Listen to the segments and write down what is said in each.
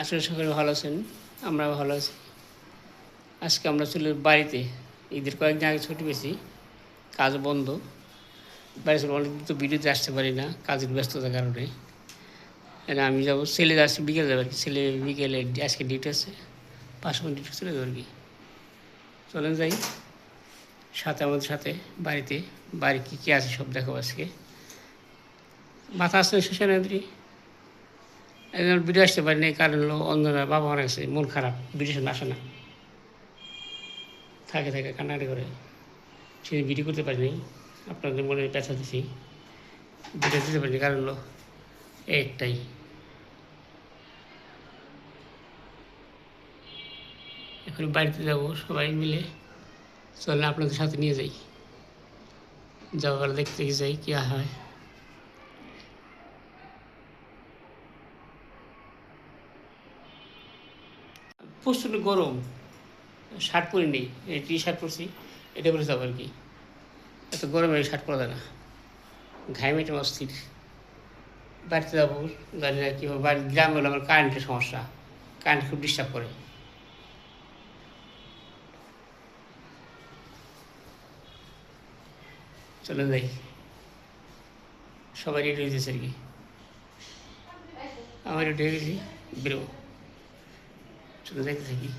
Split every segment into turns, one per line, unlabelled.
আসলে সকলে ভালো আছেন, আমরা ভালো আছি। আজকে আমরা চলে বাড়িতে, ঈদের কয়েকদিন আগে ছুটি পেয়েছি, কাজ বন্ধ। বাড়ি চলে অনেকদিন তো ভিডিওতে আসতে পারি না কাজের ব্যস্ততার কারণে। আমি যাবো, ছেলে আসছে বিকেলে যাবে আর কি। ছেলে বিকেলে আজকে ডিউটি আছে, 5 মিনিট ডিউটি চলে যাবে আর কি। চলেন যাই সাথে, আমাদের সাথে বাড়িতে। বাড়ি কী কী আছে সব দেখো আজকে। মাথা আসছে শেষানাদ্রি একজন ভিডিও আসতে পারিনি, কারণ হলো অন্যরা বাবা মারা গেছে, মন খারাপ, ভিডিও সামনে আসে না, থাকে থাকে কান্নাকাটি করে। সেদিন ভিডিও করতে পারিনি, আপনাদের মনে ব্যথা দিছি, ভিডিও দিতে পারিনি, কারণ হলো একটাই। এখন বাড়িতে যাব সবাই মিলে, চলে আপনাদের সাথে নিয়ে যাই, যাওয়ার দেখতে যাই কী হয়। প্রচণ্ড গরম, শার্ট পরি নেই, এই টি শার্ট পরছি, এটা পরে যাবো আর কি। এত গরমে শার্ট পরা যায় না, ঘাইমেটে অস্থির। বাড়িতে যাবো, জানি না কীভাবে। বাড়ি গ্রামে হলে আমার কারেন্টের সমস্যা, কারেন্ট খুব ডিস্টার্ব করে। চলে যাই, সবাই রেডি হয়ে গেছে আর কি, আমার রেডি হয়ে গেছি, বেরোবো। চলে যাইতে থাকি।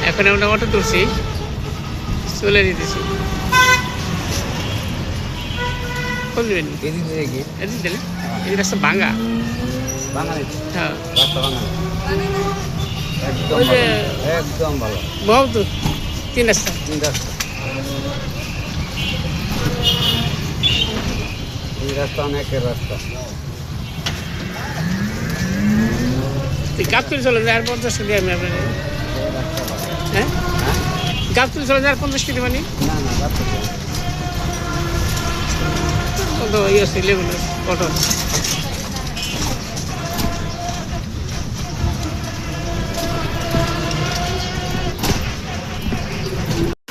এখন আমরা অটো তুলছি, চলে দিতেছি। কোন দেবেন এদিন দিলে, এই রাস্তা ভাঙা। হ্যাঁ, ওই যে
একদম ভালো,
বহুত 3 রাস্তা।
এই রাস্তা অনেকের রাস্তা।
গাবতলি চলে যায় আর 50 কেজি আমি আপনার। হ্যাঁ, গাবতলি চলে যায় আর 50 কেজি মানে
না না রাস্তা
কত ইয়ে আছে, লেগুলো অটো।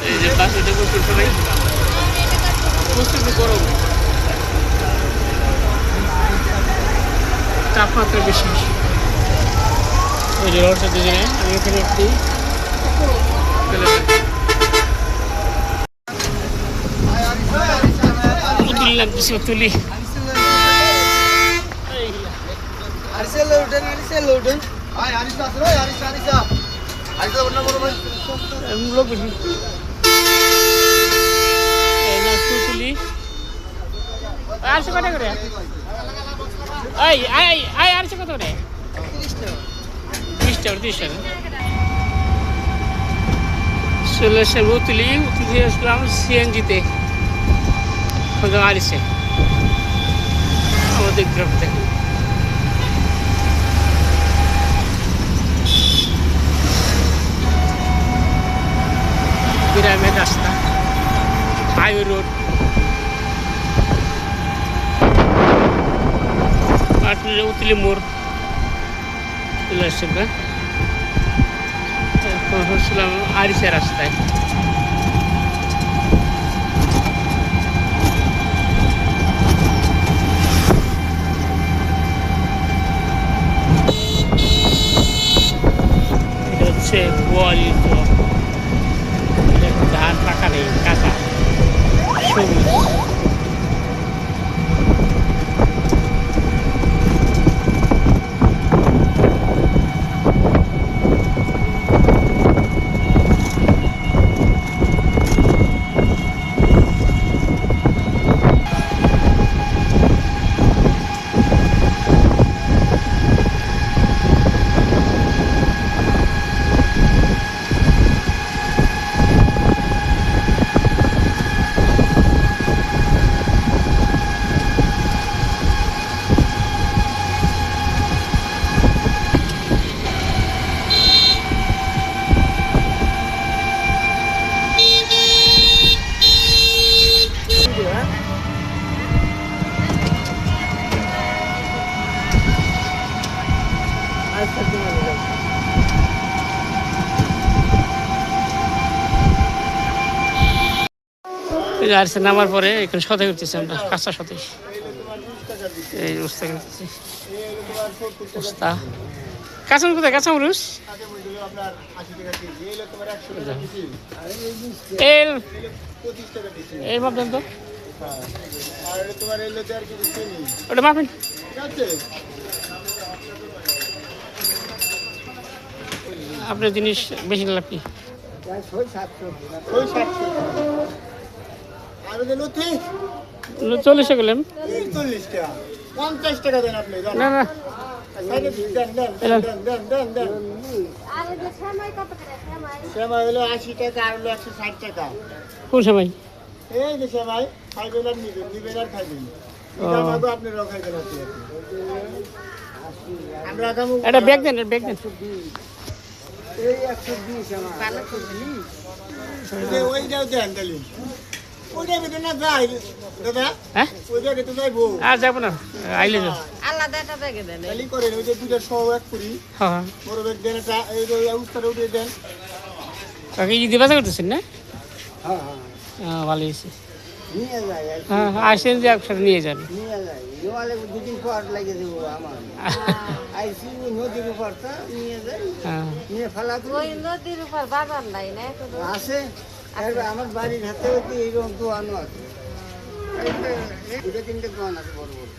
এই যে বাস, এটা করতে সবাই প্রচুর গরম, তাপমাত্রা বেশি। ওই যে রোডটা দুজনে, আমি এখানে একটি তুললাম, কিছু তুলি। লোক বেশি তুলি। আড়শো কত করে? আড়শো কত করে? 30 টাকা 30 টাকা। চলে এসে উতলি আসলাম সিএনজিতে, আরিসে আমাদের গ্রাম থেকে। গ্রামের রাস্তা, হাইওয়ে রোড, উতলি মোড় চলে আসছে। এখন হচ্ছিলাম আরিসা রাস্তায়। এটা হচ্ছে গোয়ালি চক, ধান পাকা নেই, কাঁচা সবুজ। ওই যে আরসে নামার পরে এখানে সদাই করতেছি আমরা কাঁচা সদাই এই উস্তা করতেছি উস্তা কাঁচামরিচ কোথায় কাঁচামরিচ এর এই মাপেন তো ওটা মাপেন আপনার জিনিস বেশি না আপনি 40 গেলেন
50 টাকা দেন আপনি
না না
সেমাই হলো 80 টাকা আর হলো 160 টাকা
কোন সময়
এই যে সেমাই খাইবেন আর নিবেন আর খাইবেন আপনারাও খাইবেন আমরা খাবো
এটা ব্যাগ দেন ব্যাগ দেন
এই 120 আমার ওইটাও দেন তাহলে ওইটা বেতন না যাই দাদা
হ্যাঁ
ওইটা বেতন যাইবো
আর যাবো না আইলে যাও
আলাদা একটা ব্যাগে দেন
তাহলে করেন ওই যে দুইটা সহ এক করি
হ্যাঁ
বড় ব্যাগ দেন একটা এই যে উত্তরে উঠে দেন
কাকে ঈদে বাজার করতেছেন না
হ্যাঁ
হ্যাঁ ভালো হয়েছে
নিয়ে যাই
হ্যাঁ আসেন যে একসাথে নিয়ে যান
নিয়ে যাই নোয়ালে দুদিন পর লাগিয়ে দেবো আমার আইসি নদীর উপরটা নিয়ে যাই
হ্যাঁ
নিয়ে ফেলা
ওই নদীর উপর বাজার নাই না কোনো
আছে আর আমার বাড়ির হাতে হতে এইরকম দোয়ানো আছে দুটো তিনটে দোয়ান আছে বড় বড়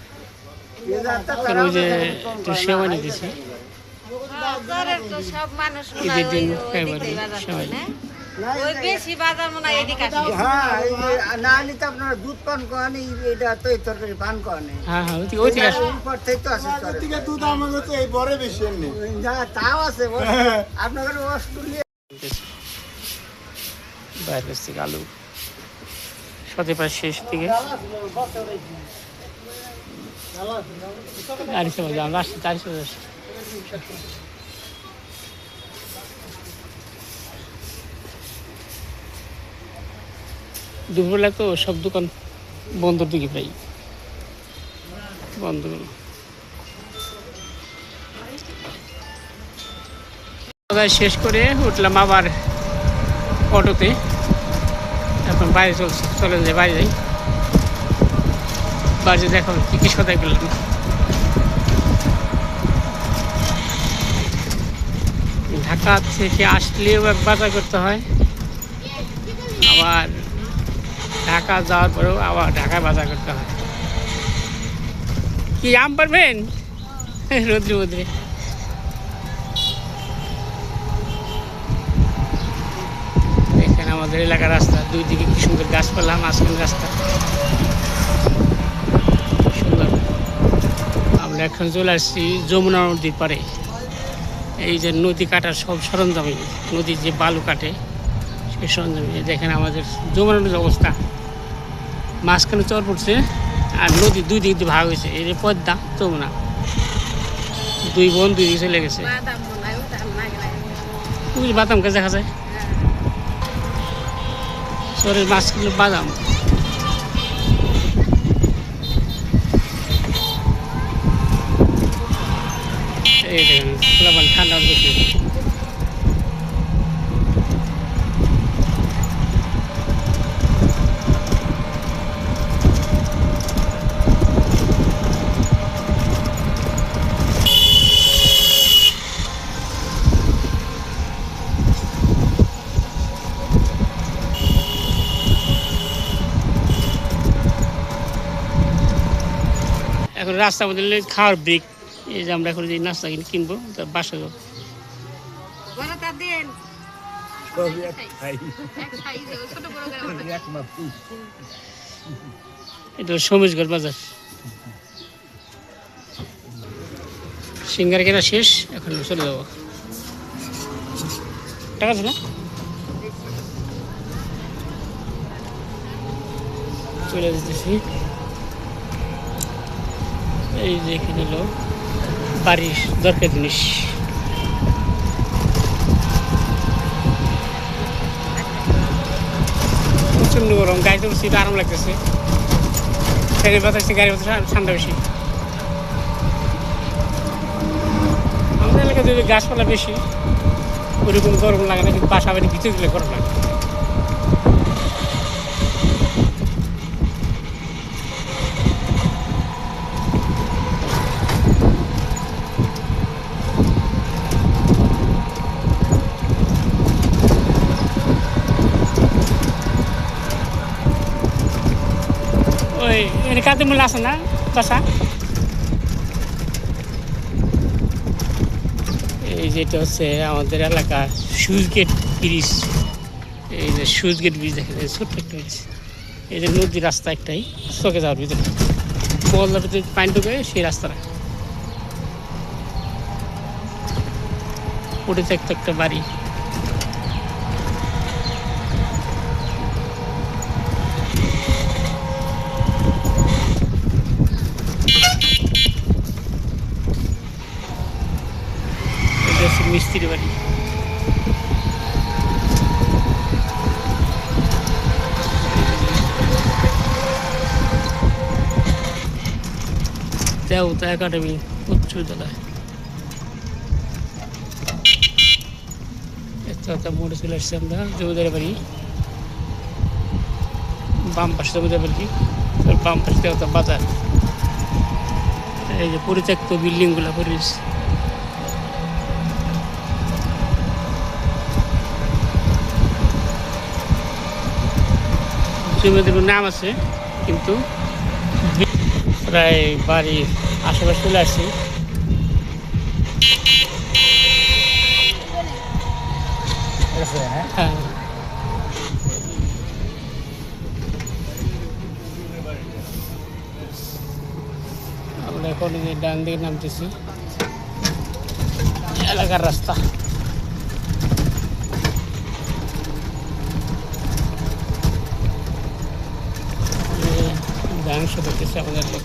আর ওই যে একটু সেবা নিয়ে দিছি
বাজারের তো সব মানুষ মনে
ঈদের দিন
হয়
একেবারে
বাজার
সেবাই
করে না ওই বেশি বাজার মনে হয় এদিকে আসে
হ্যাঁ এই যে না নিতে আপনারা দুধ পান করেন এটা তো এই তরকারি পান করেন
হ্যাঁ হ্যাঁ ওই থেকে আসে
উপর থেকে তো আসে থেকে দুধ আমাদের তো এই বড় বেশি এমনি তাও আছে আপনাদের অস্ট্রেলিয়া
বাইরের কাছ থেকে আলু সাথে প্রায় শেষ দিকে আড়াইশো বাজে আমরা আসছি 400 বাজে আসছি দুপুরবেলা তো সব দোকান বন্ধর দিকে প্রায় বন্ধ শেষ করে উঠলাম আবার অটোতে এখন বাইরে চলে যাই বাইরে যাই বাজে দেখো কি কি সদাই করলাম ঢাকা থেকে আসলেও এক বাজার করতে হয় আবার ঢাকা যাওয়ার পরেও আবার ঢাকায় বাজার করতে হয় কি আম পারবেন রোদ্রে রোদ্রে এখানে আমাদের এলাকার রাস্তা দুই দিকে কি সুন্দর গাছপালা মাঝখানে রাস্তা সুন্দর আমরা এখন চলে আসছি যমুনা নদীর পাড়ে এই যে নদী কাটার সব সরঞ্জামই নদীর যে বালু কাটে সেই সরঞ্জামই দেখেন আমাদের যমুনা নদীর অবস্থা মাঝখানে চর পড়ছে আর নদী দুই দিক দিয়ে ভাগ হয়েছে এই যে পদ্মা যমুনা দুই বোন দুই দিকে চলে গেছে
বাদাম মনে হয় ওটা লাগে লাগে
ওই যে বাদাম গাছ দেখা যায় চরের মাঝখানে বাদাম এই দেখেন খোলা পানি ঠান্ডা বেশি এখন রাস্তা বদলে খাওয়ার ব্রেক এই যে আমরা এখন যে নাস্তা কিনবো তার বাসা যাবো
বড় তা দেন ছোট বড় করে
এটা সমিজগড় বাজার সিঙ্গার কেনা শেষ এখন চলে যাবো টাকা আছে না চলে যেতেছি এই যে এখানে হলো বাড়ির দরকার জিনিস প্রচন্ড গরম গাড়িতে বসে আরাম লাগতেছে ফেরির বাতাসে গাড়ি বাতাসে ঠান্ডা বেশি আমাদের এলাকায় যদি গাছপালা বেশি ওরকম গরম লাগে না কিন্তু বাসা বাড়ির ভিতরে দিলে গরম লাগে জাতীয় মূল্য আছে না বাসা? এই যেটা হচ্ছে আমাদের এলাকার সুইচ গেট ব্রিজ। এই যে সুইচ গেট ব্রিজ দেখা যায়, ছোট্ট একটা ব্রিজ। এই যে নদীর রাস্তা একটাই চোখে যাওয়ার ভিতরে, বলদার ভিতরে পানি ঢুকে সেই রাস্তাটা। পরিত্যক্ত একটা বাড়ি। এটা হচ্ছে মিস্ত্রি বাড়ি। দেওতা একাডেমি উচ্চ বিদ্যালয়। একটা মোড়ে চলে আসছি আমরা, জমিদারের বাড়ি। বাম পাশে জমিদার বাড়ি, বাম পাশে দেওতা বাজার। এই যে পরিত্যক্ত বিল্ডিংগুলো পরিবেশ। জমিদার নাম আছে কিন্তু প্রায় বাড়ির আশেপাশে চলে আসছি। হ্যাঁ, আমরা এখন এই যে ডান দিকে নামতেছি, এলাকার রাস্তা। ধ্যান করতেছে আমাদের লোক।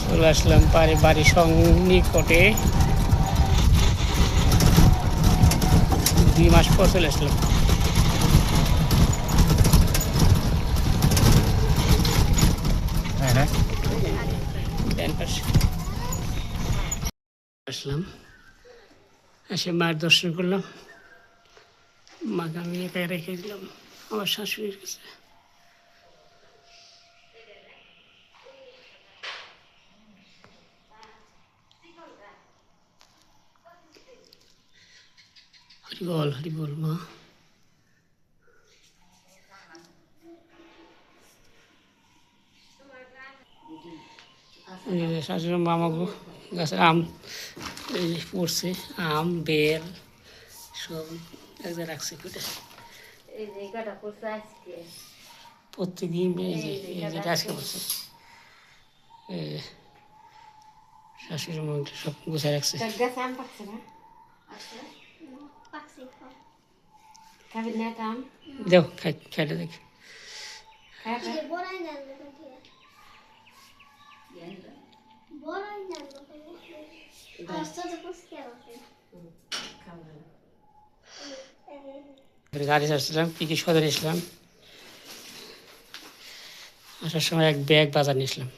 চলে আসলাম বাড়ির নিকটে। 2 মাস পর চলে আসলাম। ডান পাশে আসলাম, এসে মায়ের দর্শন করলাম। মাকে আমি একাই রেখে দিলাম আমার শাশুড়ির কাছে। হরি বল মা। শাশুড়ি মামাগো গাছে আম এই যে পড়ছে, আম বেল সব এক জায়গায় রাখছে কুটে। প্রত্যেকদিন এই যে আজকে পড়ছে। এই যে শাশুড়ি মা সব গুছায় রাখছে। দেখ খাইতে দেখ। গাড়ি আসছিলাম, কি সদর এসলাম। আসার সময় এক ব্যাগ বাজার নিয়েছিলাম।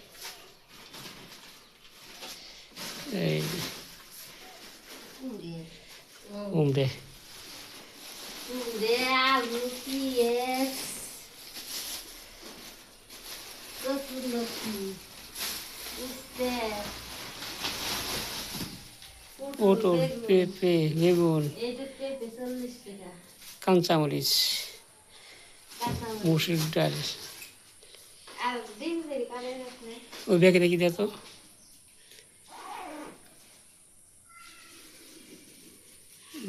এই উমরে পটল, পেঁপে, বেগুন, কাঁচামরিচ, মুসুর ডাল। ওই ব্যাগে দেখি দেয় তো।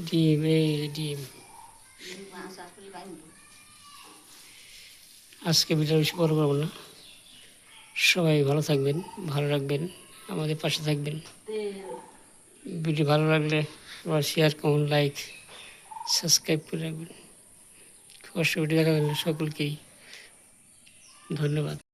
ডিম, এই ডিম। আজকে ভিডিও বেশি বড় করবো না। সবাই ভালো থাকবেন, ভালো রাখবেন, আমাদের পাশে থাকবেন। ভিডিও ভালো লাগলে সবাই শেয়ার, কমেন্ট, লাইক, সাবস্ক্রাইব করে রাখবেন। কষ্ট ভিডিও দেখার জন্য সকলকেই ধন্যবাদ।